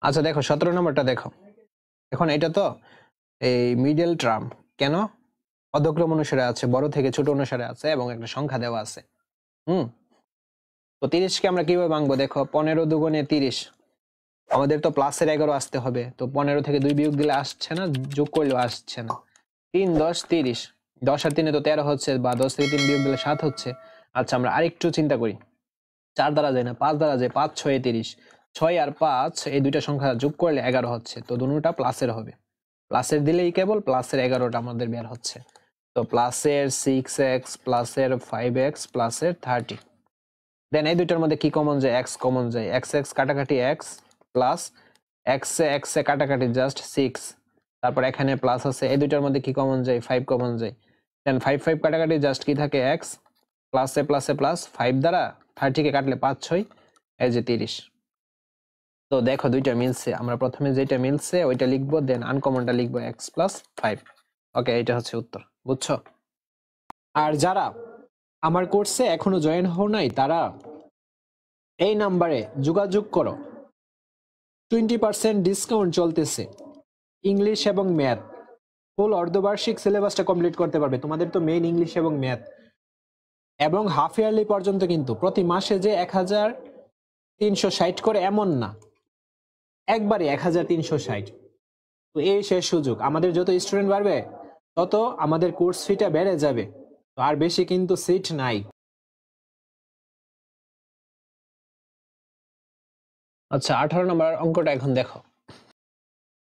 আচ্ছা দেখো 17 নম্বরটা দেখো। এখন এটা তো এই মিডল টার্ম, কেন অধক্রম অনুসারে আছে, বড় থেকে ছোট অনুসারে আছে এবং একটা সংখ্যা দেওয়া আছে। তো 30 কে আমরা কিভাবে ভাঙবো? দেখো 15 দুগুণে 30, আমাদের তো প্লাসের 11 আসতে হবে। তো 15 থেকে 2 বিয়োগ দিলে আসছে না, যোগ করলেও আসছে না। 3 10 30, 10 আর 3 তো 13 হচ্ছে, বা 10 থেকে 3 বিয়োগ দিলে 7 হচ্ছে। আচ্ছা আমরা আরেকটু চিন্তা করি, 4 দ্বারা যায় না, 5 দ্বারা যায়, 5 6 30, 6 আর 5 এই দুইটা সংখ্যা যোগ করলে 11 হচ্ছে। তো দুটোটা প্লাসের হবে, প্লাসের দিলেই কেবল প্লাসের 11টা আমাদের বের হচ্ছে। তো প্লাসের 6x, প্লাসের 5x, প্লাসের 30। দেন এই দুইটার মধ্যে কি কমন যায়? x কমন যায়। x x কাটাকাটি x, প্লাস x এ কাটাকাটি জাস্ট 6, তারপর এখানে প্লাস আছে। এই দুইটার মধ্যে কি কমন যায়? 5 কমন যায়। দেন 5 5 কাটাকাটি জাস্ট কি থাকে? x, প্লাসে প্লাসে প্লাস, 5 দ্বারা 30 কে কাটলে 5 6 এই যে 30। তো দেখো দুইটা মিলছে, আমরা প্রথমে যেটা মিলছে ওইটা লিখবো, দেন আনকমনটা লিখবো x প্লাস 5। ওকে, এটা হচ্ছে উত্তর, বুঝছো? আর যারা আমার কোর্সে এখনো জয়েন হও নাই তারা এই নাম্বারে যোগাযোগ করো, 20% ডিসকাউন্ট চলতেছে। ইংলিশ এবং ম্যাথ ফুল অর্ধবার্ষিক সিলেবাসটা কমপ্লিট করতে পারবে। তোমাদের তো মেইন ইংলিশ এবং ম্যাথ, এবং হাফ ইয়ারলি পর্যন্ত, কিন্তু প্রতি মাসে যে 1360 করে এমন না, একবারে 1360। তো এই শেষ সুযোগ, আমাদের যত স্টুডেন্ট বাড়বে তত আমাদের কোর্স ফিটা বেড়ে যাবে। তো আর বেশি কিন্তু সিট নাই। আচ্ছা 18 নম্বর অঙ্কটা এখন দেখো।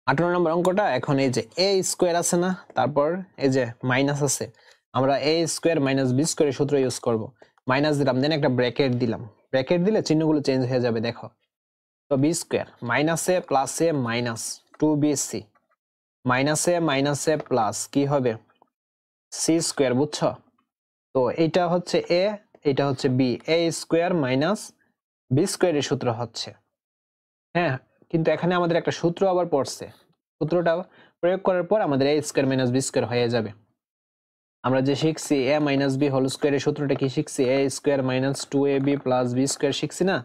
18 নম্বর অঙ্কটা এখন এই যে a স্কোয়ার আছে না, তারপর এই যে মাইনাস আছে, আমরা a স্কোয়ার মাইনাস b স্কোয়ারের সূত্র ইউজ করব। মাইনাস দিলাম, দেন একটা ব্র্যাকেট দিলাম, ব্র্যাকেট দিলে চিহ্নগুলো চেঞ্জ হয়ে যাবে। দেখো তো b স্কোয়ার মাইনাসে প্লাসে মাইনাস 2bc, মাইনাসে প্লাস কি হবে? c স্কোয়ার, বুঝছো? তো এইটা হচ্ছে a, এটা হচ্ছে b, a square minus b স্কোয়ারের সূত্র হচ্ছে। হ্যাঁ, কিন্তু এখানে আমাদের একটা সূত্র আবার পড়ছে, সূত্রটা প্রয়োগ করার পর আমাদের a square minus b square হয়ে যাবে। আমরা যে শিখছি a মাইনাস b হোল স্কোয়ারের সূত্রটা কি শিখছি? a square minus 2ab plus b square শিখছি না?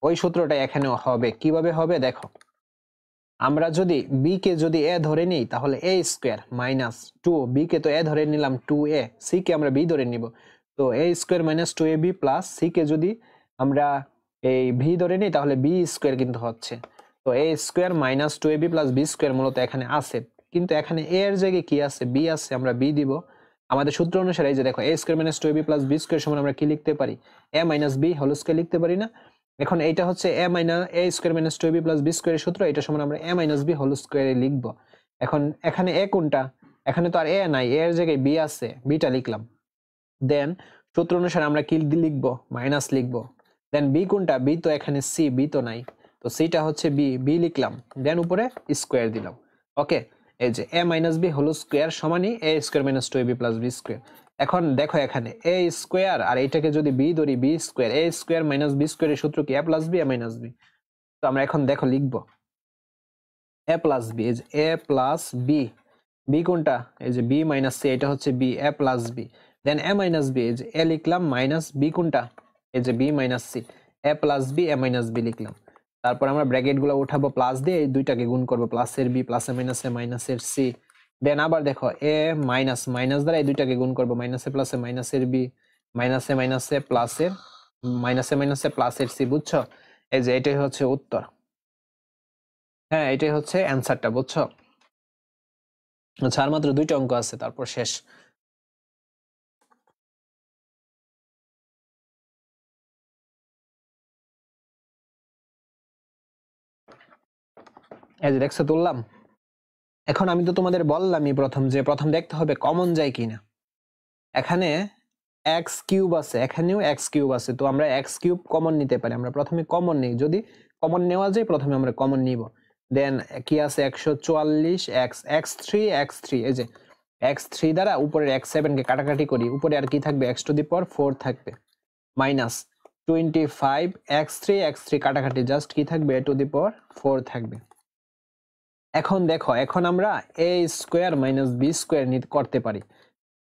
ওই সূত্রটা এখানেও হবে। কিভাবে হবে দেখো, আমরা যদি b কে যদি a ধরে নিই তাহলে a স্কোয়ার মাইনাস 2, b কে তো a ধরে নিলাম 2a, c কে আমরা b ধরে নিব। তো a square minus 2ab plus c কে যদি আমরা এই v ধরে নিই তাহলে b স্কোয়ার কিন্তু হচ্ছে। তো a square minus 2ab plus b square মূলত এখানে আছে, কিন্তু এখানে a এর জায়গায় কি আছে? b আছে, আমরা b দিব। আমাদের সূত্র অনুসারে এই যে দেখো a square minus 2ab plus b square সমান আমরা কি লিখতে পারি? a minus b whole square লিখতে পারি না? এখন এইটা হচ্ছে a square minus 2ab plus b স্কোয়ারের সূত্র, এটা সমান আমরা a মাইনাস b হোল স্কোয়ারে লিখবো। এখন এখানে a কোনটা? এখানে তো আর a নাই, a এর জায়গায় b আছে, bটা লিখলাম। দেন সূত্র অনুসারে আমরা কি লিখবো? মাইনাস লিখবো। দেন b কোনটা? b তো এখানে c, b তো নাই, তো cটা হচ্ছে b লিখলাম। দেন উপরে স্কোয়ার দিলাম। ওকে, এই যে a minus b whole square সমানই a square minus 2ab plus b square. এখন দেখো এখানে a স্কোয়ার আর এইটাকে যদি b ধরি, b square, a square minus b স্কোয়ারের সূত্র কি? a plus b, a minus b। তো আমরা এখন দেখো লিখবো a প্লাস b, এই যে a প্লাস b, b কোনটা? এই যে b মাইনাস c, এটা হচ্ছে b, a plus b। Then a minus b, এই যে a লিখলাম, মাইনাস b কোনটা? এই যে b minus c, a plus b, a minus b লিখলাম। তারপর আমরা ব্র্যাকেট গুলো উঠাবো, প্লাস দিয়ে এই দুইটাকে গুণ করবো, প্লাসের b, প্লাসে মাইনাসে, মাইনাসের c। দেন আবার দেখো a মাইনাস, মাইনাস দ্বারা এই দুইটাকে গুণ করবো, মাইনাসে প্লাসে, মাইনাসের b, মাইনাসে মাইনাসে প্লাসের, মাইনাসে মাইনাসে প্লাসের c, বুঝছো? এই যে এটাই হচ্ছে উত্তর। হ্যাঁ, এটাই হচ্ছে অ্যান্সারটা, বুঝছো? আচ্ছা আর মাত্র 2টা অঙ্ক আছে, তারপর শেষ। এই যে দেখছো তুললাম। এখন আমি তো তোমাদের বললামই প্রথম দেখতে হবে কমন যায় কিনা। এখানে এক্স কিউব আছে, এখানেও এক্স কিউব আছে, তো আমরা এক্স কিউব কমন নিতে পারি। আমরা প্রথমে কমন নিই, যদি কমন নেওয়া যায় প্রথমে আমরা কমন নিব। দেন কি আছে? 144 x3, এই যে x3 দ্বারা উপরের x7 কে কাটাকাটি করি, উপরে আর কি থাকবে? x⁴ থাকবে, মাইনাস 25 x3 কাটাকাটি জাস্ট কি থাকবে? a⁴ থাকবে। এখন দেখো, এখন আমরা a square minus b square করতে পারি।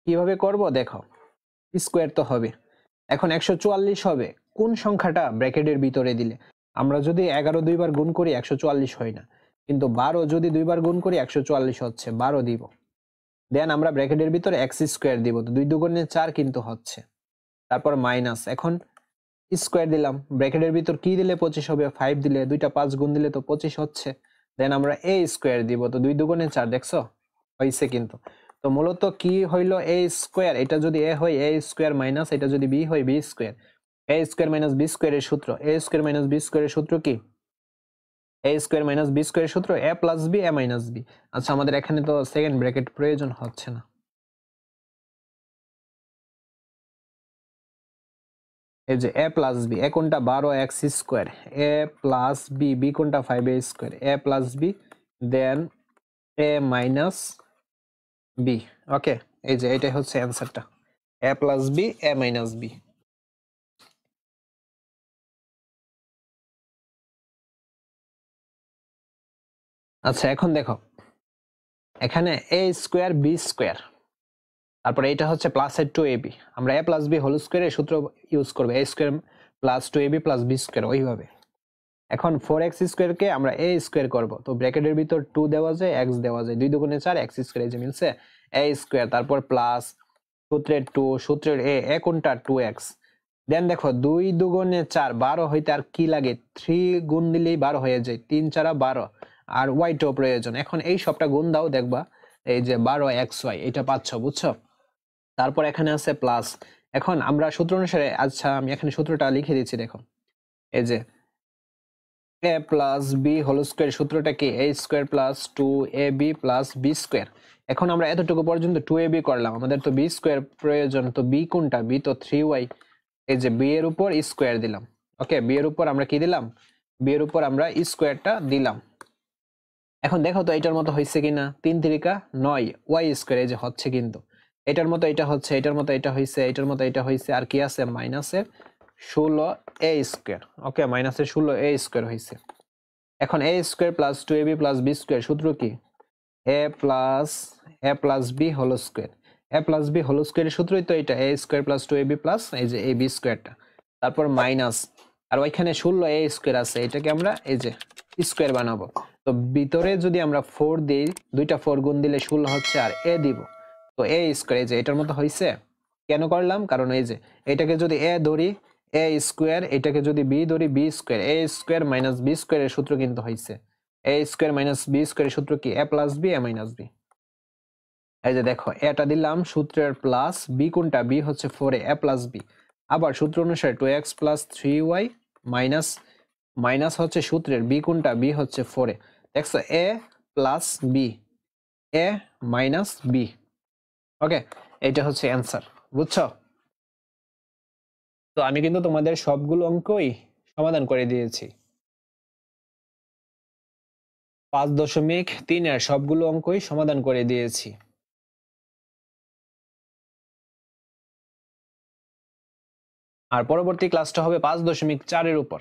কিভাবে করব দেখো, স্কোয়ার তো হবে, এখন 144 হবে কোন সংখ্যাটা? ব্র্যাকেটের ভিতরে দিলে আমরা যদি 11 দুইবার গুণ করি 144 হয় না, কিন্তু 12 যদি দুইবার গুণ করি 144 হচ্ছে, 12 দিব। দেন আমরা ব্র্যাকেটের ভিতরে এক্স স্কোয়ার দিব, তো 2 দুগুণে 4 কিন্তু হচ্ছে। তারপর মাইনাস, এখন স্কোয়ার দিলাম, ব্র্যাকেটের ভিতর কি দিলে 25 হবে, 5 দিলে, দুইটা 5 গুণ দিলে তো 25 হচ্ছে। দেন আমরা এ স্কোয়ার দিব, তো 2 দুগুণে 4, দেখছো হইছে কিন্তু। তো মূলত কি হইলো, এ স্কোয়ার, এটা যদি এ হয় এ স্কোয়ার মাইনাস এটা যদি বি হয় বি স্কোয়ার। এ স্কোয়ার মাইনাস বি স্কোয়ারের সূত্র, এ স্কোয়ার মাইনাস বি স্কোয়ারের সূত্র কি, এ স্কোয়ার মাইনাস বি স্কোয়ারের সূত্র এ plus B A minus B. আচ্ছা, আমাদের এখানে তো সেকেন্ড ব্র্যাকেট প্রয়োজন হচ্ছে না। এই যে এ প্লাস বি, এ কোনটা 12 x square, A plus B, B কোনটা 5 এ square, A plus B, then A minus B. ওকে, এই যে এটাই হচ্ছে অ্যান্সারটা, এ plus B A minus B. আচ্ছা, এখন দেখো এখানে এ স্কোয়ার বি স্কোয়ার, তারপরে এটা হচ্ছে প্লাস এর 2ab, আমরা a প্লাস বি হোল স্কোয়ারের সূত্র ইউজ করব, a square plus 2ab plus B square, ওইভাবে। এখন 4x স্কোয়ারকে আমরা a স্কোয়ার করব, তো ব্র্যাকেটের ভিতর 2 দেওয়া যায়, x দেওয়া যায়, 2 দুগুণে 4, x স্কোয়ার, এই যে মিলছে a স্কোয়ার, তারপর প্লাস সূত্রের 2, সূত্রের a কোনটা 2x। দেন দেখো 2 দুগুণে 4, 12 হইতে আর কি লাগে, 3 গুণ দিলেই 12 হয়ে যায়, 3 4 12, আর y-টাও প্রয়োজন। এখন এই সবটা গুণ দাও, দেখবা এই যে 12xy এটা পাচ্ছ, বুঝছো। তারপর এখানে আছে প্লাস, এখন আমরা সূত্র অনুসারে, আচ্ছা আমি এখানে সূত্রটা লিখে দিচ্ছি, দেখো এই যে a plus B whole square সূত্রটা কি, a square plus 2ab plus B square. এখন আমরা এতটুকু পর্যন্ত 2ab করলাম, আমাদের তো বি স্কোয়ার প্রয়োজন, তো বি কোনটা, বি তো 3y, এই যে বি এর উপর স্কোয়ার দিলাম। ওকে, বি এর উপর আমরা কি দিলাম, বি এর উপর আমরা স্কোয়ারটা দিলাম। এখন দেখো তো এটার মতো হয়েছে কিনা, 3 3 9 ওয়াই স্কোয়ার, এই যে হচ্ছে কিন্তু, এটার মতো এটা হচ্ছে, এটার মতো এটা হয়েছে, এটার মতো এটা হয়েছে, আর কি আছে মাইনাসের 16 এ স্কোয়ার। ওকে, মাইনাসের 16 এ স্কোয়ার হয়েছে। এখন A square plus 2ab plus B square সূত্র কি, A plus B whole square, A plus B whole স্কোয়ারের সূত্রই তো এটা, এ স্কোয়ার প্লাস 2ab প্লাস এই যে এ বি স্কোয়ারটা, তারপর মাইনাস, আর ওইখানে 16 এ স্কোয়ার আছে, এটাকে আমরা এই যে স্কোয়ার বানাবো। তো ভিতরে যদি আমরা 4 দিই, দুইটা 4 গুণ দিলে 16 হচ্ছে, আর এ দিব, তো এ স্কোয়ার, এই যে এটার মতো হয়েছে। কেন করলাম, কারণ এই যে এটাকে যদি এ ধরি এ স্কোয়ার, এটাকে যদি বি ধরি বি স্কোয়ার, এ স্কোয়ার মাইনাস বি স্কোয়ারের সূত্র কিন্তু হয়েছে, এ স্কোয়ার মাইনাস বি স্কোয়ারের সূত্র কি, A plus B A minus B. এই যে দেখো এটা দিলাম সূত্রের প্লাস, বি কোনটা, বি হচ্ছে 4a, এ প্লাস বি, আবার সূত্র অনুসারে 2x plus 3y minus, minus হচ্ছে সূত্রের বি কোনটা, বি হচ্ছে 4a, দেখছো এ plus B A minus B. ওকে, এটা হচ্ছে অ্যান্সার, বুঝছো। তো আমি কিন্তু তোমাদের সবগুলো অঙ্কই সমাধান করে দিয়েছি, 5.3 এর সবগুলো অঙ্কই সমাধান করে দিয়েছি। আর পরবর্তী ক্লাসটা হবে 5.4 এর উপর।